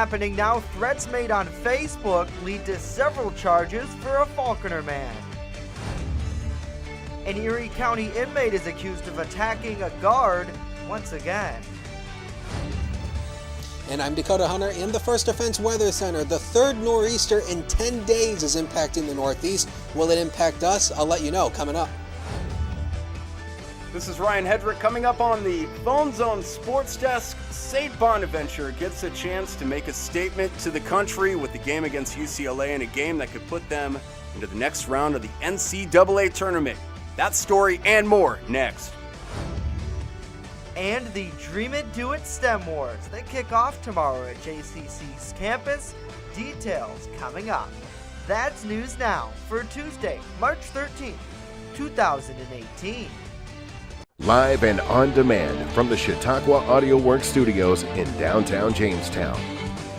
Happening now, threats made on Facebook lead to several charges for a Falconer man. An Erie County inmate is accused of attacking a guard once again. And I'm Dakota Hunter in the First Defense Weather Center. The third nor'easter in 10 days is impacting the Northeast. Will it impact us? I'll let you know coming up. This is Ryan Hedrick coming up on the Phone Zone Sports Desk. St. Bonaventure gets a chance to make a statement to the country with the game against UCLA in a game that could put them into the next round of the NCAA tournament. That story and more next. And the Dream It, Do It STEM Wars that kick off tomorrow at JCC's campus. Details coming up. That's news now for Tuesday, March 13th, 2018. Live and on demand from the Chautauqua Audio Works Studios in downtown Jamestown.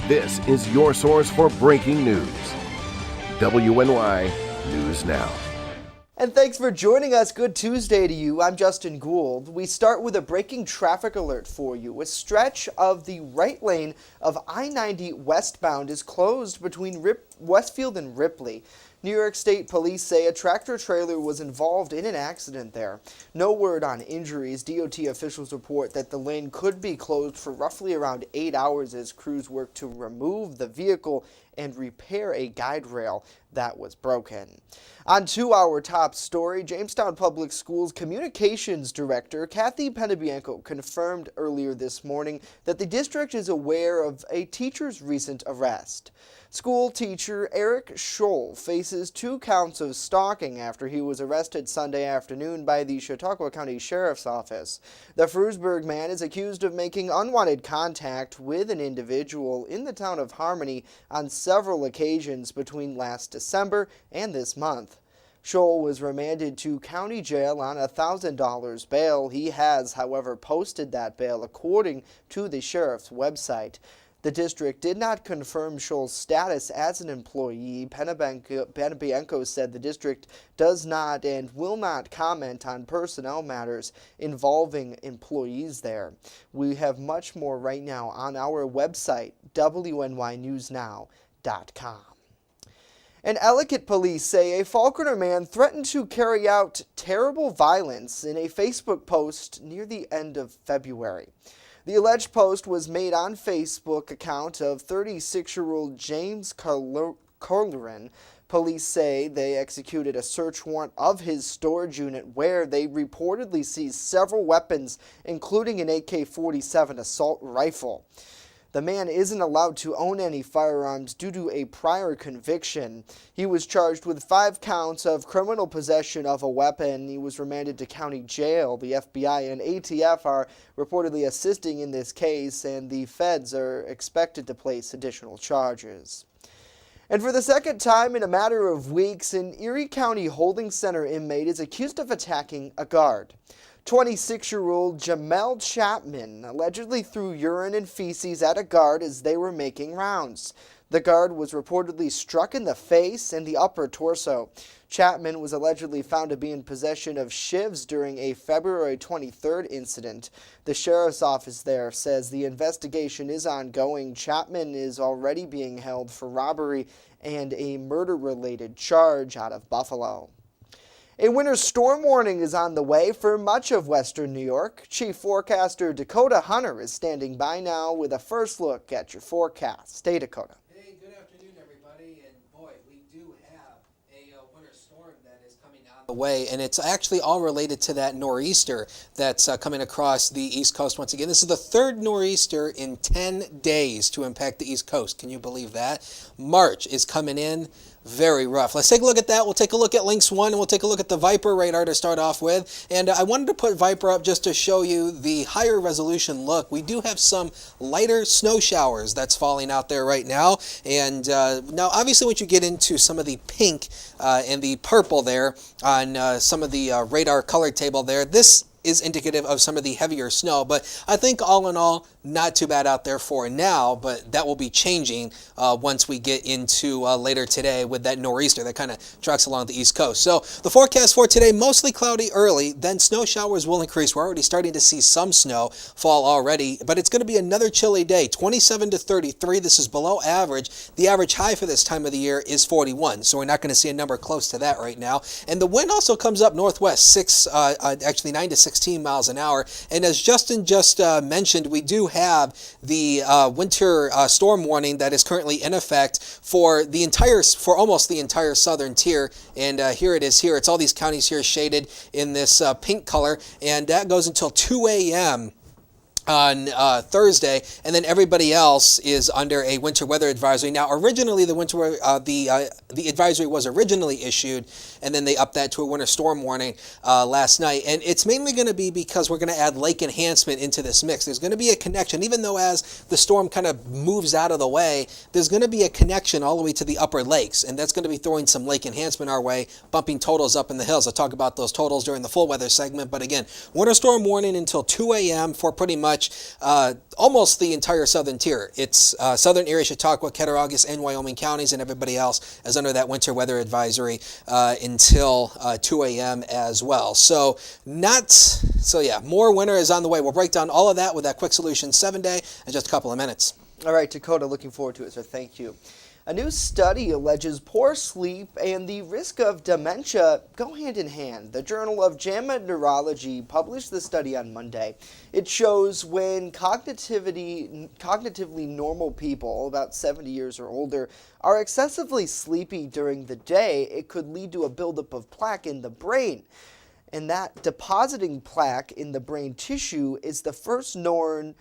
This is your source for breaking news. WNY News Now. And thanks for joining us. Good Tuesday to you. I'm Justin Gould. We start with a breaking traffic alert for you. A stretch of the right lane of I-90 westbound is closed between Westfield and Ripley. New York State Police say a tractor-trailer was involved in an accident there. No word on injuries. DOT officials report that the lane could be closed for roughly around 8 hours as crews work to remove the vehicle and repair a guide rail that was broken. On to our top story, Jamestown Public Schools Communications Director Kathy Penabianco confirmed earlier this morning that the district is aware of a teacher's recent arrest. School teacher Eric Scholl faces 2 counts of stalking after he was arrested Sunday afternoon by the Chautauqua County Sheriff's Office. The Frewsburg man is accused of making unwanted contact with an individual in the town of Harmony on several occasions between last December and this month. Scholl was remanded to county jail on $1,000 bail. He has, however, posted that bail according to the sheriff's website. The district did not confirm Scholl's status as an employee. Penabianco said the district does not and will not comment on personnel matters involving employees there. We have much more right now on our website, WNYNewsNow.com. And Ellicott police say a Falconer man threatened to carry out terrible violence in a Facebook post near the end of February. The alleged post was made on Facebook account of 36-year-old James Carlerin. Police say they executed a search warrant of his storage unit where they reportedly seized several weapons, including an AK-47 assault rifle. The man isn't allowed to own any firearms due to a prior conviction. He was charged with 5 counts of criminal possession of a weapon. He was remanded to county jail. The FBI and ATF are reportedly assisting in this case, and the feds are expected to place additional charges. And for the second time in a matter of weeks, an Erie County holding center inmate is accused of attacking a guard. 26-year-old Jamel Chapman allegedly threw urine and feces at a guard as they were making rounds. The guard was reportedly struck in the face and the upper torso. Chapman was allegedly found to be in possession of shivs during a February 23rd incident. The sheriff's office there says the investigation is ongoing. Chapman is already being held for robbery and a murder-related charge out of Buffalo. A winter storm warning is on the way for much of western New York. Chief forecaster Dakota Hunter is standing by now with a first look at your forecast. Stay, Dakota. Hey, good afternoon, everybody. And boy, we do have a winter storm that is coming on the way, and it's actually all related to that nor'easter that's coming across the East Coast once again. This is the third nor'easter in 10 days to impact the East Coast. Can you believe that? March is coming in very rough. Let's take a look at that. We'll take a look at Lynx 1, and we'll take a look at the Viper radar to start off with. And I wanted to put Viper up just to show you the higher resolution look. We do have some lighter snow showers that's falling out there right now. And now, obviously, once you get into some of the pink and the purple there on some of the radar color table there, this is indicative of some of the heavier snow. But I think all in all, not too bad out there for now, but that will be changing once we get into later today with that nor'easter that kind of trucks along the East Coast. So the forecast for today, mostly cloudy early, then snow showers will increase. We're already starting to see some snow fall already, but it's going to be another chilly day, 27 to 33. This is below average. The average high for this time of the year is 41, so we're not going to see a number close to that right now. And the wind also comes up northwest, 9 to 16 miles an hour. And as Justin just mentioned, we do have the winter storm warning that is currently in effect for almost the entire southern tier. And here it is here. It's all these counties here shaded in this pink color, and that goes until 2 a.m. on Thursday, and then everybody else is under a winter weather advisory. Now, originally the advisory was originally issued, and then they upped that to a winter storm warning last night. And it's mainly going to be because we're going to add lake enhancement into this mix. There's going to be a connection, even though as the storm kind of moves out of the way, there's going to be a connection all the way to the upper lakes, and that's going to be throwing some lake enhancement our way, bumping totals up in the hills. I'll talk about those totals during the full weather segment, but again, winter storm warning until 2 a.m. for pretty much almost the entire southern tier. It's southern Erie, Chautauqua, Cattaraugus, and Wyoming counties, and everybody else is under that winter weather advisory until 2 a.m. as well. So more winter is on the way. We'll break down all of that with that Quick Solution 7-day in just a couple of minutes. All right, Dakota, looking forward to it, so thank you. A new study alleges poor sleep and the risk of dementia go hand in hand. The Journal of JAMA Neurology published the study on Monday. It shows when cognitively normal people, about 70 years or older, are excessively sleepy during the day, it could lead to a buildup of plaque in the brain. And that depositing plaque in the brain tissue is the first known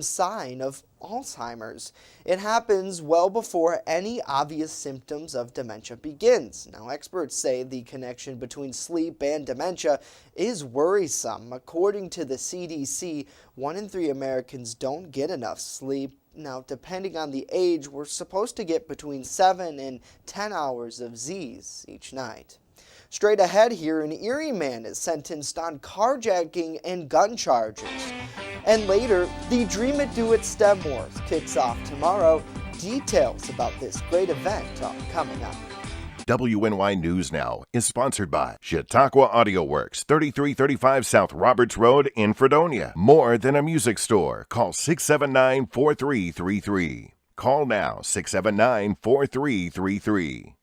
sign of Alzheimer's. It happens well before any obvious symptoms of dementia begins. Now, experts say the connection between sleep and dementia is worrisome. According to the CDC, 1 in 3 Americans don't get enough sleep. Now, depending on the age, we're supposed to get between 7 and 10 hours of Z's each night. Straight ahead here, an Erie man is sentenced on carjacking and gun charges. And later, the Dream It Do It STEM Wars kicks off tomorrow. Details about this great event are coming up. WNY News Now is sponsored by Chautauqua Audio Works, 3335 South Roberts Road in Fredonia. More than a music store. Call 679-4333. Call now, 679-4333.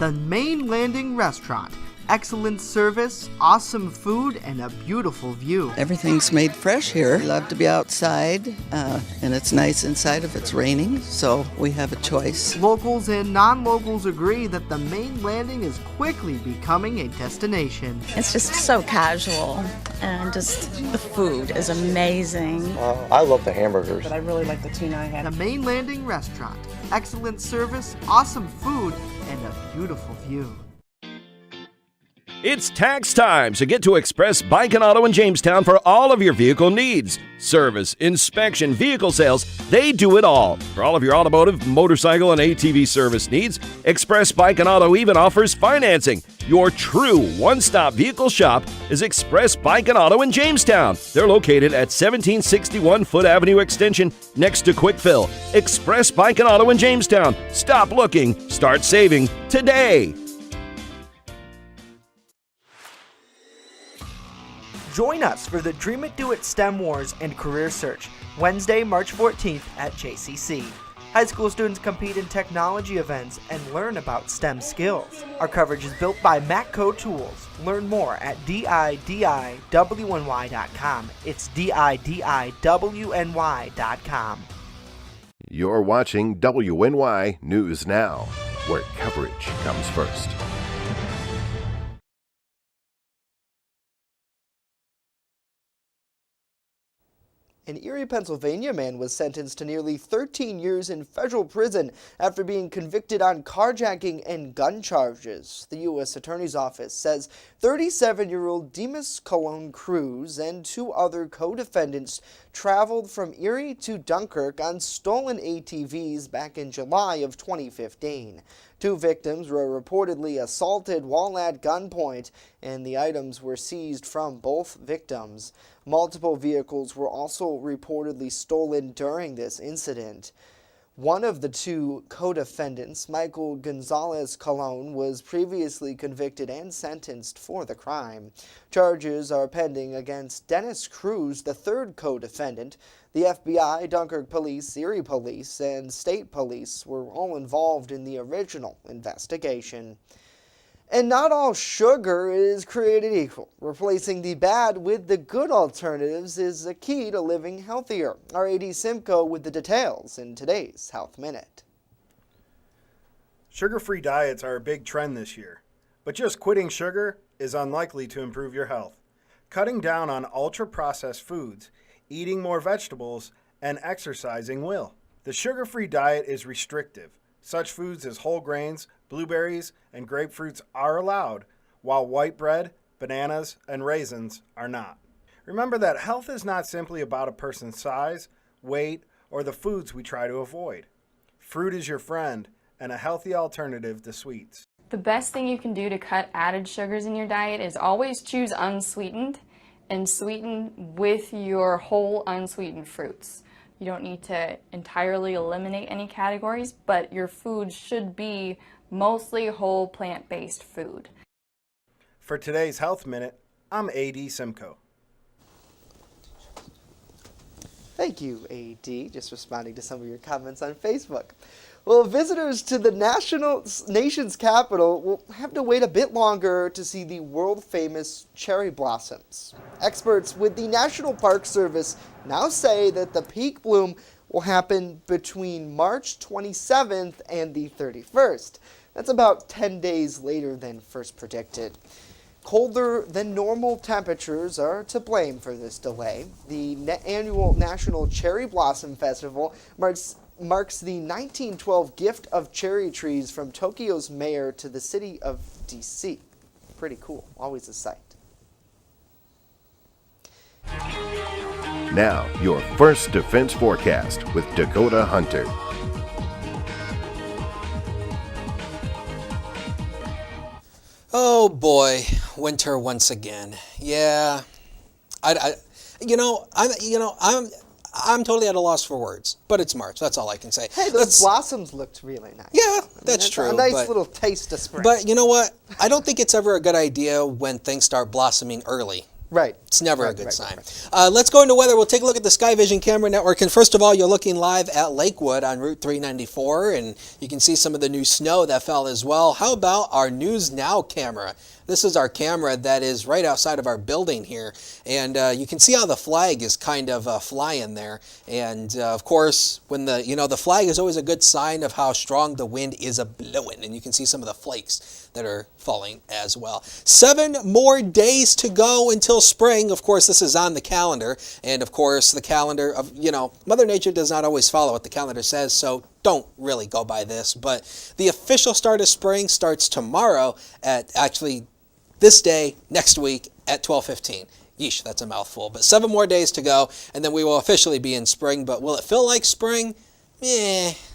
The Main Landing Restaurant. Excellent service, awesome food, and a beautiful view. Everything's made fresh here. We love to be outside, and it's nice inside if it's raining, so we have a choice. Locals and non-locals agree that the Main Landing is quickly becoming a destination. It's just so casual, and just the food is amazing. I love the hamburgers. But I really like the tuna I had. The Main Landing Restaurant. Excellent service, awesome food, and a beautiful view. It's tax time, so get to Express Bike and Auto in Jamestown for all of your vehicle needs. Service, inspection, vehicle sales, they do it all. For all of your automotive, motorcycle, and ATV service needs, Express Bike and Auto even offers financing. Your true one-stop vehicle shop is Express Bike and Auto in Jamestown. They're located at 1761 Foot Avenue Extension next to Quick Fill. Express Bike and Auto in Jamestown. Stop looking, start saving today. Join us for the Dream It Do It STEM Wars and Career Search, Wednesday, March 14th at JCC. High school students compete in technology events and learn about STEM skills. Our coverage is built by Matco Tools. Learn more at DIDIWNY.com. It's DIDIWNY.com. You're watching WNY News Now, where coverage comes first. An Erie, Pennsylvania man was sentenced to nearly 13 years in federal prison after being convicted on carjacking and gun charges. The U.S. Attorney's Office says 37-year-old Demas Cologne Cruz and 2 other co-defendants traveled from Erie to Dunkirk on stolen ATVs back in July of 2015. 2 victims were reportedly assaulted while at gunpoint, and the items were seized from both victims. Multiple vehicles were also reportedly stolen during this incident. One of the 2 co-defendants, Michael Gonzalez Colon, was previously convicted and sentenced for the crime. Charges are pending against Dennis Cruz, the 3rd co-defendant. The FBI, Dunkirk Police, Erie Police, and State Police were all involved in the original investigation. And not all sugar is created equal. Replacing the bad with the good alternatives is the key to living healthier. Our AD Simcoe with the details in today's Health Minute. Sugar-free diets are a big trend this year, but just quitting sugar is unlikely to improve your health. Cutting down on ultra-processed foods, eating more vegetables, and exercising will. The sugar-free diet is restrictive. Such foods as whole grains, blueberries, and grapefruits are allowed, while white bread, bananas, and raisins are not. Remember that health is not simply about a person's size, weight, or the foods we try to avoid. Fruit is your friend and a healthy alternative to sweets. The best thing you can do to cut added sugars in your diet is always choose unsweetened and sweeten with your whole unsweetened fruits. You don't need to entirely eliminate any categories, but your food should be mostly whole plant-based food. For today's Health Minute, I'm AD Simcoe. Thank you, AD. Just responding to some of your comments on Facebook. Well, visitors to the nation's capital will have to wait a bit longer to see the world-famous cherry blossoms. Experts with the National Park Service now say that the peak bloom will happen between March 27th and the 31st. That's about 10 days later than first predicted. Colder than normal temperatures are to blame for this delay. The annual National Cherry Blossom Festival marks the 1912 gift of cherry trees from Tokyo's mayor to the city of D.C. Pretty cool. Always a sight. Now, your First Defense Forecast with Dakota Hunter. Oh boy, winter once again. Yeah, I'm totally at a loss for words. But it's March. That's all I can say. Hey, those blossoms looked really nice. Yeah, that's true. A nice little taste of spring. But you know what? I don't think it's ever a good idea when things start blossoming early. Right. It's never a good sign. Let's go into weather. We'll take a look at the Sky Vision Camera Network. And first of all, you're looking live at Lakewood on Route 394, and you can see some of the new snow that fell as well. How about our News Now camera? This is our camera that is right outside of our building here, and you can see how the flag is kind of flying there. And of course, when the flag is always a good sign of how strong the wind is a-blowing, and you can see some of the flakes that are falling as well. 7 more days to go until spring. Of course, this is on the calendar, and of course, the calendar of Mother Nature does not always follow what the calendar says, so don't really go by this. But the official start of spring starts tomorrow at this day next week at 12:15. Yeesh, that's a mouthful. But 7 more days to go, and then we will officially be in spring. But will it feel like spring?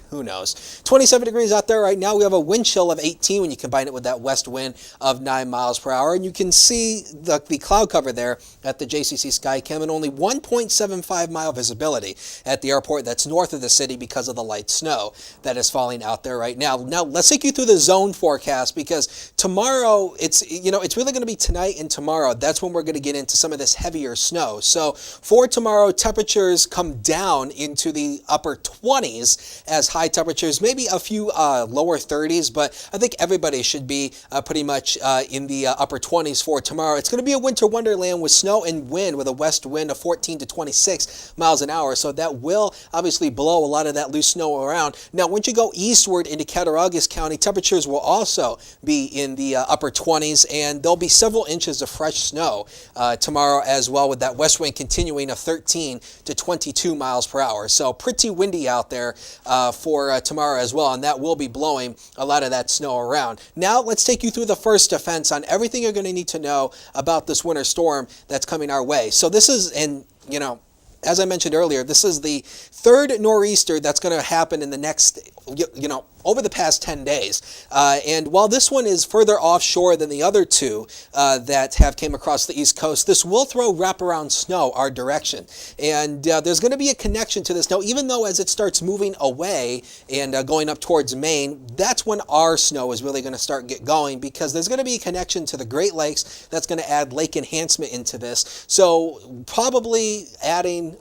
Who knows? 27 degrees out there right now. We have a wind chill of 18 when you combine it with that west wind of 9 miles per hour. And you can see the cloud cover there at the JCC Skycam, and only 1.75 mile visibility at the airport that's north of the city because of the light snow that is falling out there right now. Now, let's take you through the zone forecast, because tomorrow, it's really going to be tonight and tomorrow. That's when we're going to get into some of this heavier snow. So for tomorrow, temperatures come down into the upper 20s as high temperatures, maybe a few lower 30s, but I think everybody should be pretty much in the upper 20s for tomorrow. It's going to be a winter wonderland with snow and wind, with a west wind of 14 to 26 miles an hour, so that will obviously blow a lot of that loose snow around. Now, once you go eastward into Cattaraugus County, temperatures will also be in the upper 20s, and there'll be several inches of fresh snow tomorrow as well, with that west wind continuing of 13 to 22 miles per hour. So pretty windy out there for tomorrow as well, and that will be blowing a lot of that snow around. Now let's take you through the first defense on everything you're going to need to know about this winter storm that's coming our way. So this is, as I mentioned earlier, this is the third nor'easter that's going to happen in the next, over the past 10 days. And while this one is further offshore than the other two that have came across the East Coast, this will throw wraparound snow our direction. And there's going to be a connection to this. Now, even though as it starts moving away and going up towards Maine, that's when our snow is really going to start going, because there's going to be a connection to the Great Lakes that's going to add lake enhancement into this. So probably adding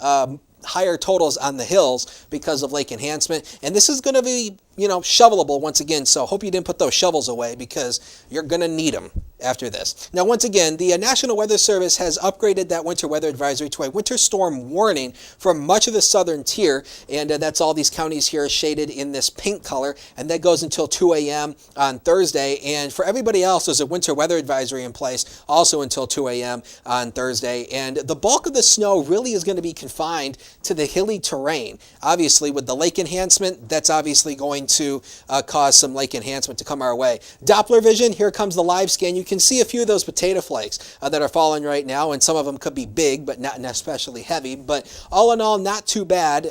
higher totals on the hills because of lake enhancement. And this is going to be, shovelable once again. So hope you didn't put those shovels away, because you're going to need them after this. Now, once again, the National Weather Service has upgraded that winter weather advisory to a winter storm warning for much of the southern tier. And that's all these counties here shaded in this pink color. And that goes until 2 a.m. on Thursday. And for everybody else, there's a winter weather advisory in place also until 2 a.m. on Thursday. And the bulk of the snow really is going to be confined to the hilly terrain. Obviously, with the lake enhancement, that's obviously going to cause some lake enhancement to come our way. Doppler vision, here comes the live scan. You can see a few of those potato flakes that are falling right now, and some of them could be big, but not especially heavy. But all in all, not too bad.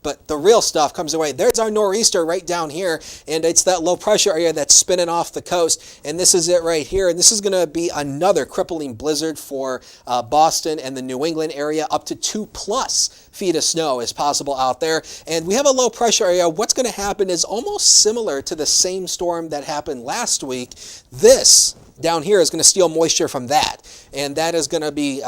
But the real stuff comes away. There's our nor'easter right down here, and it's that low pressure area that's spinning off the coast, and this is it right here. And this is going to be another crippling blizzard for Boston and the New England area. Up to 2+ feet of snow is possible out there, and we have a low pressure area. What's going to happen is almost similar to the same storm that happened last week. This down here is going to steal moisture from that, and that is going to be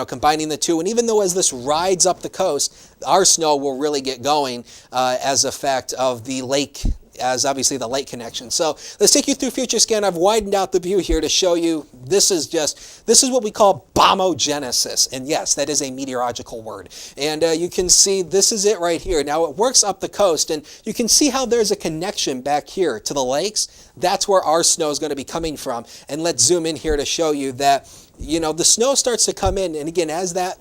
combining the two. And even though as this rides up the coast, our snow will really get going as effect of the lake, as obviously the lake connection. So let's take you through Future Scan. I've widened out the view here to show you this is what we call bombogenesis. And yes, that is a meteorological word. And you can see this is it right here. Now it works up the coast, and you can see how there's a connection back here to the lakes. That's where our snow is going to be coming from. And let's zoom in here to show you that the snow starts to come in, and again, as that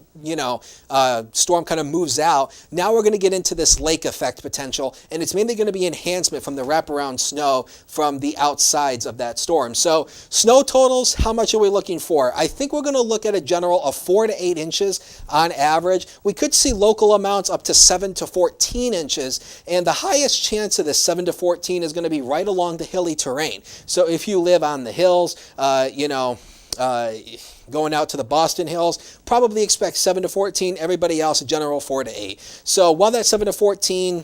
storm kind of moves out, now we're going to get into this lake effect potential, and it's mainly going to be enhancement from the wraparound snow from the outsides of that storm. So snow totals, how much are we looking for? I think we're going to look at a general of 4 to 8 inches on average. We could see local amounts up to 7 to 14 inches, and the highest chance of this 7 to 14 is going to be right along the hilly terrain. So if you live on the hills, going out to the Boston Hills, probably expect 7 to 14. Everybody else, a general 4 to 8. So while that 7 to 14,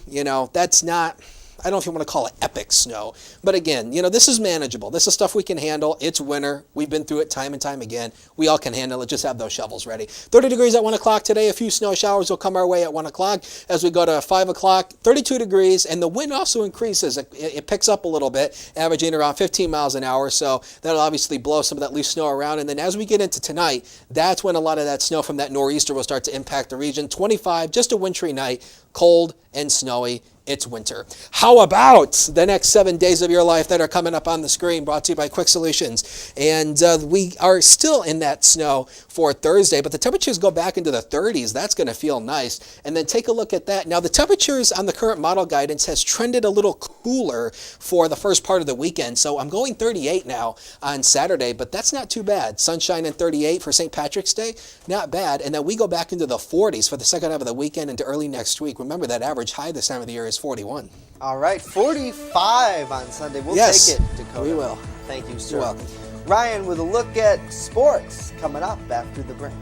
that's not, I don't know if you want to call it epic snow, but again, this is manageable. This is stuff we can handle. It's winter. We've been through it time and time again. We all can handle it. Just have those shovels ready. 30 degrees at 1 o'clock today. A few snow showers will come our way at 1 o'clock. As we go to 5 o'clock, 32 degrees, and the wind also increases. It picks up a little bit, averaging around 15 miles an hour, so that'll obviously blow some of that loose snow around. And then as we get into tonight, that's when a lot of that snow from that nor'easter will start to impact the region. 25, just a wintry night, cold and snowy. It's winter. How about the next 7 days of your life that are coming up on the screen, brought to you by Quick Solutions? And we are still in that snow for Thursday, but the temperatures go back into the 30s. That's going to feel nice. And then take a look at that. Now, the temperatures on the current model guidance has trended a little cooler for the first part of the weekend. So I'm going 38 now on Saturday, but that's not too bad. Sunshine and 38 for St. Patrick's Day, not bad. And then we go back into the 40s for the second half of the weekend into early next week. Remember, that average high this time of the year is 41. All right, 45 on Sunday. We'll Yes, take it, Dakota. we will. Thank you, sir. You're welcome. Ryan with a look at sports coming up after the break.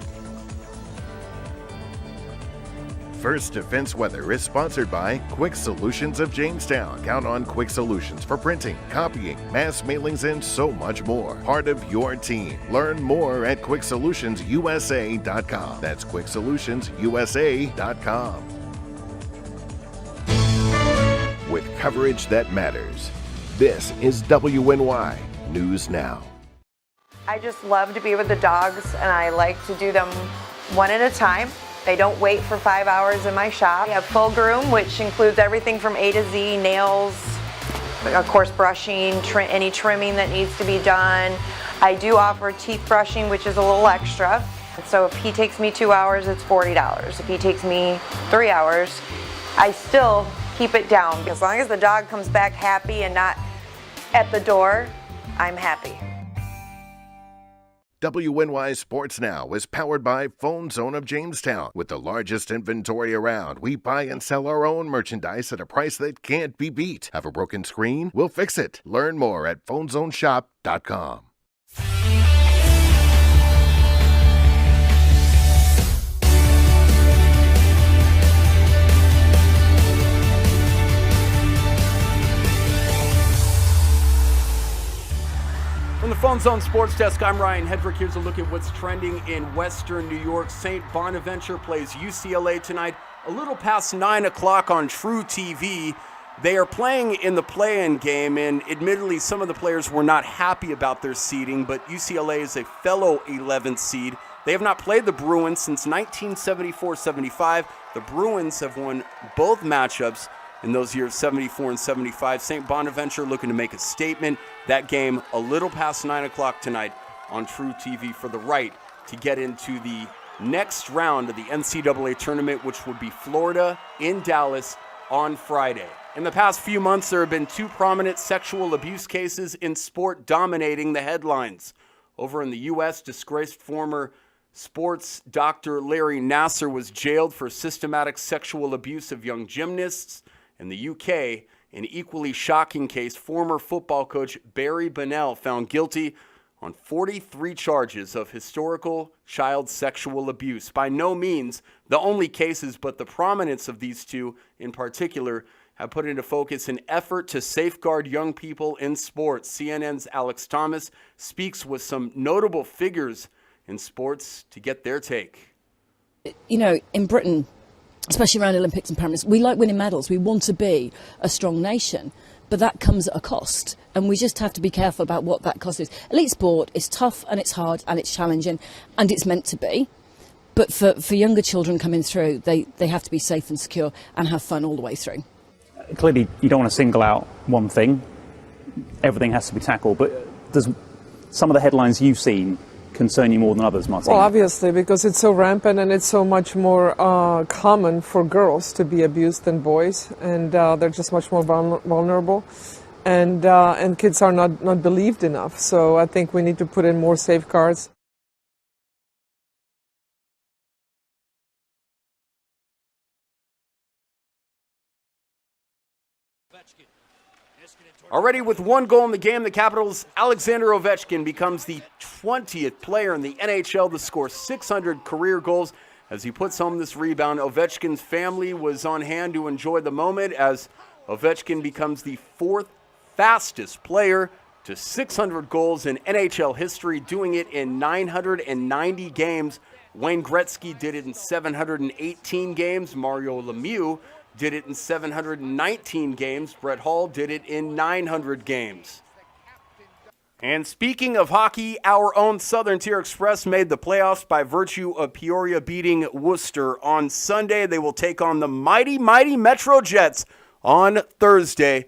First Defense Weather is sponsored by Quick Solutions of Jamestown. Count on Quick Solutions for printing, copying, mass mailings, and so much more. Part of your team. Learn more at QuickSolutionsUSA.com. That's QuickSolutionsUSA.com. With coverage that matters, this is WNY News Now. I just love to be with the dogs, and I like to do them one at a time. They don't wait for 5 hours in my shop. We have full groom, which includes everything from A to Z, nails, of course brushing, any trimming that needs to be done. I do offer teeth brushing, which is a little extra. So if he takes me 2 hours, it's $40. If he takes me 3 hours, I still keep it down. As long as the dog comes back happy and not at the door, I'm happy. WNY Sports Now is powered by Phone Zone of Jamestown. With the largest inventory around, we buy and sell our own merchandise at a price that can't be beat. Have a broken screen? We'll fix it. Learn more at phonezoneshop.com. From the Phone Zone Sports Desk, I'm Ryan Hedrick. Here's a look at what's trending in Western New York. St. Bonaventure plays UCLA tonight, a little past 9 o'clock on True TV. They are playing in the play-in game, and admittedly, some of the players were not happy about their seeding, but UCLA is a fellow 11th seed. They have not played the Bruins since 1974-75. The Bruins have won both matchups in those years, 74 and 75. St. Bonaventure looking to make a statement. That game a little past 9 o'clock tonight on True TV for the right to get into the next round of the NCAA tournament, which would be Florida in Dallas on Friday. In the past few months, there have been 2 prominent sexual abuse cases in sport dominating the headlines. Over in the U.S., disgraced former sports doctor Larry Nassar was jailed for systematic sexual abuse of young gymnasts. In the UK, an equally shocking case, former football coach Barry Bonnell found guilty on 43 charges of historical child sexual abuse. By no means the only cases, but the prominence of these 2 in particular have put into focus an effort to safeguard young people in sports. CNN's Alex Thomas speaks with some notable figures in sports to get their take. You know, in Britain, especially around Olympics and Paralympics, we like winning medals. We want to be a strong nation, but that comes at a cost, and we just have to be careful about what that cost is. Elite sport is tough and it's hard and it's challenging, and it's meant to be. But for younger children coming through, they have to be safe and secure and have fun all the way through. Clearly, you don't want to single out one thing. Everything has to be tackled, but does some of the headlines you've seen concern you more than others, Martin? Well, obviously, because it's so rampant and it's so much more common for girls to be abused than boys, and they're just much more vulnerable, and kids are not believed enough. So I think we need to put in more safeguards. Already with 1 goal in the game, the Capitals' Alexander Ovechkin becomes the 20th player in the NHL to score 600 career goals. As he puts home this rebound, Ovechkin's family was on hand to enjoy the moment as Ovechkin becomes the 4th fastest player to 600 goals in NHL history, doing it in 990 games. Wayne Gretzky did it in 718 games. Mario Lemieux did it in 719 games. Brett Hall did it in 900 games. And speaking of hockey, our own Southern Tier Express made the playoffs by virtue of Peoria beating Worcester on Sunday. They will take on the mighty Metro Jets on Thursday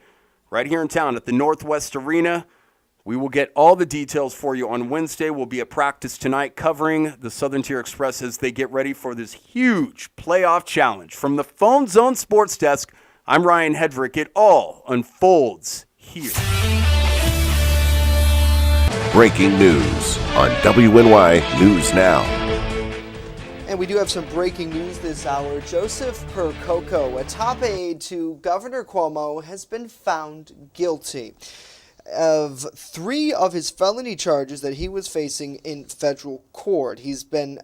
right here in town at the Northwest Arena. We will get all the details for you on Wednesday. We'll be at practice tonight covering the Southern Tier Express as they get ready for this huge playoff challenge. From the Phone Zone Sports Desk, I'm Ryan Hedrick. It all unfolds here. Breaking news on WNY News Now. And we do have some breaking news this hour. Joseph Percoco, a top aide to Governor Cuomo, has been found guilty of 3 of his felony charges that he was facing in federal court. He's been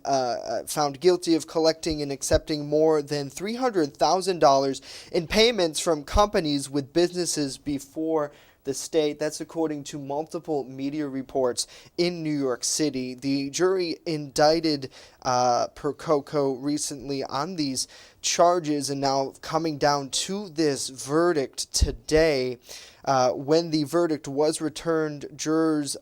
found guilty of collecting and accepting more than $300,000 in payments from companies with businesses before the state. That's according to multiple media reports in New York City. The jury indicted Percoco recently on these charges, and now coming down to this verdict today. When the verdict was returned, jurors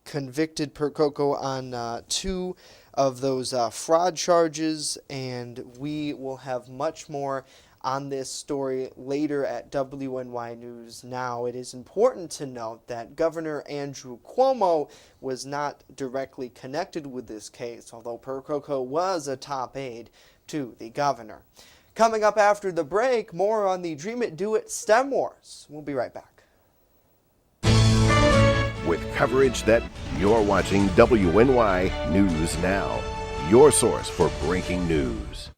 convicted Percoco on 2 of those fraud charges, and we will have much more on this story later at WNY News Now. It is important to note that Governor Andrew Cuomo was not directly connected with this case, although Percoco was a top aide to the governor. Coming up after the break, more on the Dream It, Do It STEM Wars. We'll be right back. with coverage that you're watching WNY News Now, your source for breaking news.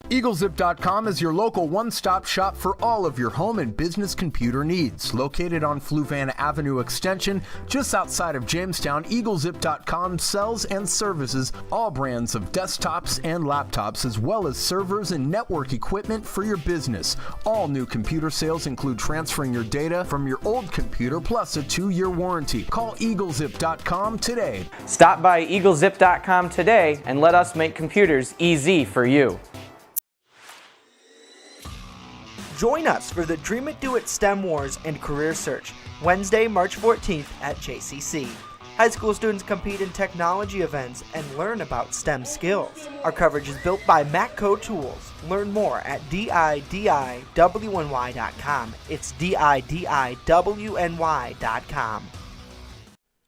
EagleZip.com is your local one-stop shop for all of your home and business computer needs. Located on Fluvan Avenue Extension, just outside of Jamestown, EagleZip.com sells and services all brands of desktops and laptops, as well as servers and network equipment for your business. All new computer sales include transferring your data from your old computer, plus a 2-year warranty. Call EagleZip.com today. Stop by EagleZip.com today and let us make computers easy for you. Join us for the Dream It Do It STEM Wars and Career Search, Wednesday, March 14th at JCC. High school students compete in technology events and learn about STEM skills. Our coverage is built by Matco Tools. Learn more at DIDIWNY.com. It's DIDIWNY.com.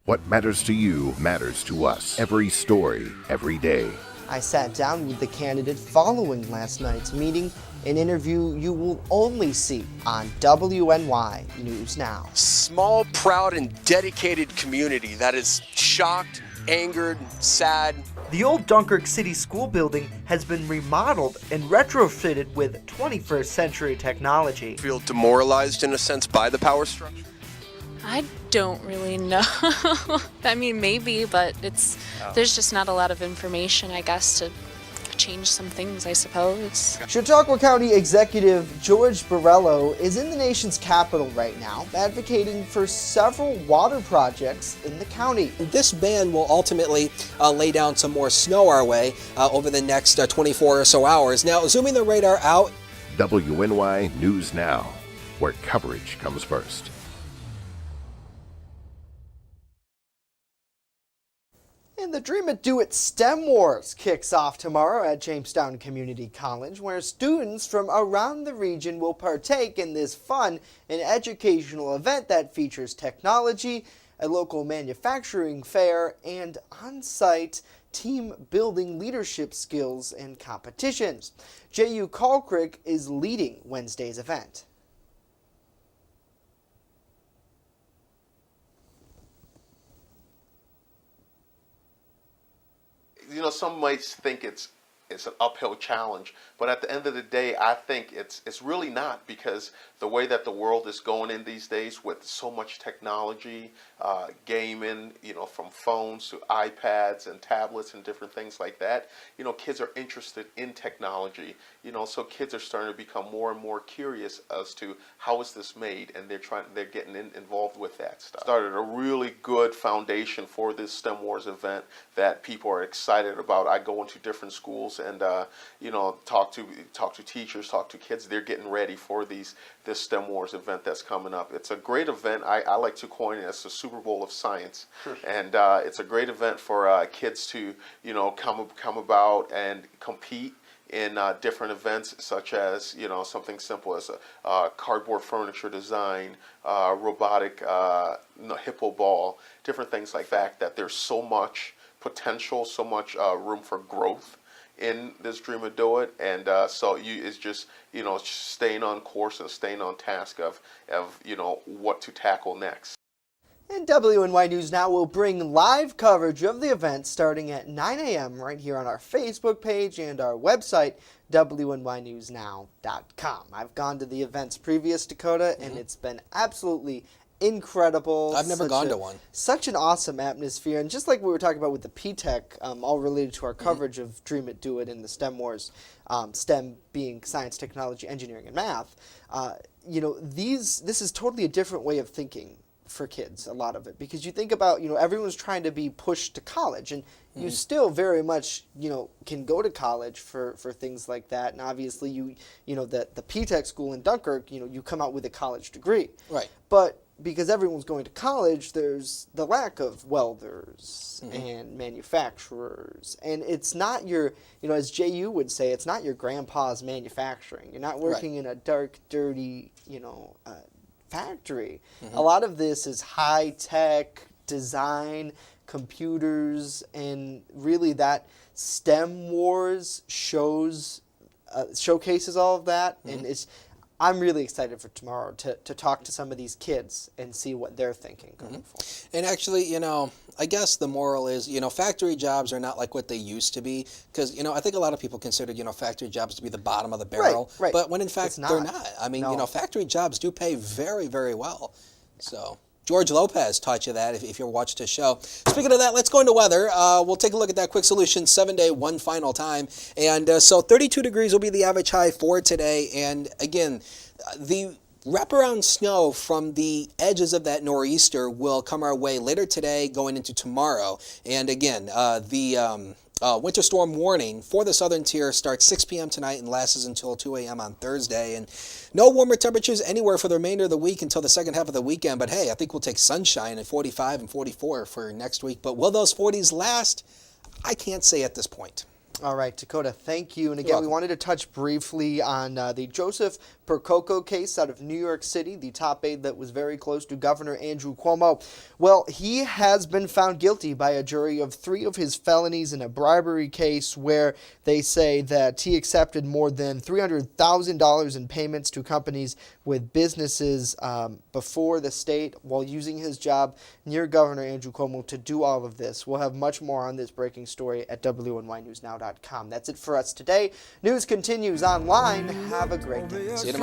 What matters to you matters to us. Every story, every day. I sat down with the candidate following last night's meeting, an interview you will only see on WNY News Now. Small, proud, and dedicated community that is shocked, angered, sad. The old Dunkirk City School building has been remodeled and retrofitted with 21st century technology. Feel demoralized in a sense by the power structure? I don't really know. I mean, maybe, but there's just not a lot of information, I guess, to change some things, I suppose. Chautauqua County Executive George Borrello is in the nation's capital right now, advocating for several water projects in the county. This ban will ultimately lay down some more snow our way over the next 24 or so hours. Now, zooming the radar out. WNY News Now, where coverage comes first. And the Dream It Do It STEM Wars kicks off tomorrow at Jamestown Community College, where students from around the region will partake in this fun and educational event that features technology, a local manufacturing fair, and on-site team building leadership skills and competitions. J.U. Kalkrick is leading Wednesday's event. You know, some might think it's an uphill challenge, but at the end of the day, I think it's really not, because the way that the world is going in these days with so much technology, gaming, you know, from phones to iPads and tablets and different things like that, you know, kids are interested in technology, you know, so kids are starting to become more and more curious as to how is this made, and they're getting involved with that stuff. Started a really good foundation for this STEM Wars event that people are excited about. I go into different schools and you know, talk to teachers, talk to kids. They're getting ready for this STEM Wars event that's coming up. It's a great event. I like to coin it as the Super Bowl of science, and it's a great event for kids to, you know, come about and compete in different events, such as, you know, something simple as a cardboard furniture design, robotic hippo ball, different things like that. That there's so much potential, so much room for growth in this Dream It Do It, and so it's just, you know, staying on course and staying on task of you know, what to tackle next. And WNY News Now will bring live coverage of the event starting at 9 a.m. right here on our Facebook page and our website, WNYNewsNow.com. I've gone to the events previous, Dakota, and it's been absolutely incredible. I've never gone to one. Such an awesome atmosphere, and just like we were talking about with the P-Tech, all related to our coverage of Dream It Do It and the STEM Wars, STEM being science, technology, engineering, and math, you know, this is totally a different way of thinking for kids, a lot of it, because you think about, you know, everyone's trying to be pushed to college, and you still very much, you know, can go to college for things like that, and obviously you know, the P-Tech school in Dunkirk, you know, you come out with a college degree. Right. But because everyone's going to college, there's the lack of welders and manufacturers, and it's not your, you know, as J.U. would say, it's not your grandpa's manufacturing. You're not working in a dark, dirty, you know, factory. A lot of this is high-tech design, computers, and really that STEM Wars showcases all of that, and I'm really excited for tomorrow to talk to some of these kids and see what they're thinking going forward. And actually, you know, I guess the moral is, you know, factory jobs are not like what they used to be, because, you know, I think a lot of people consider, you know, factory jobs to be the bottom of the barrel, right. but when in fact they're not. I mean, No. you know, factory jobs do pay very, very well. So George Lopez taught you that if you watched his show. Speaking of that, let's go into weather. We'll take a look at that quick solution 7-day, one final time. And so 32 degrees will be the average high for today. And again, the wraparound snow from the edges of that nor'easter will come our way later today going into tomorrow. And again, the winter storm warning for the southern tier starts 6 p.m. tonight and lasts until 2 a.m. on Thursday. And no warmer temperatures anywhere for the remainder of the week until the second half of the weekend. But hey, I think we'll take sunshine at 45 and 44 for next week. But will those 40s last? I can't say at this point. All right, Dakota, thank you. And again, we wanted to touch briefly on the Joseph Percoco case out of New York City, the top aide that was very close to Governor Andrew Cuomo. Well, he has been found guilty by a jury of 3 of his felonies in a bribery case where they say that he accepted more than $300,000 in payments to companies with businesses before the state while using his job near Governor Andrew Cuomo to do all of this. We'll have much more on this breaking story at WNYNewsNow.com. That's it for us today. News continues online. Have a great day. See you tomorrow.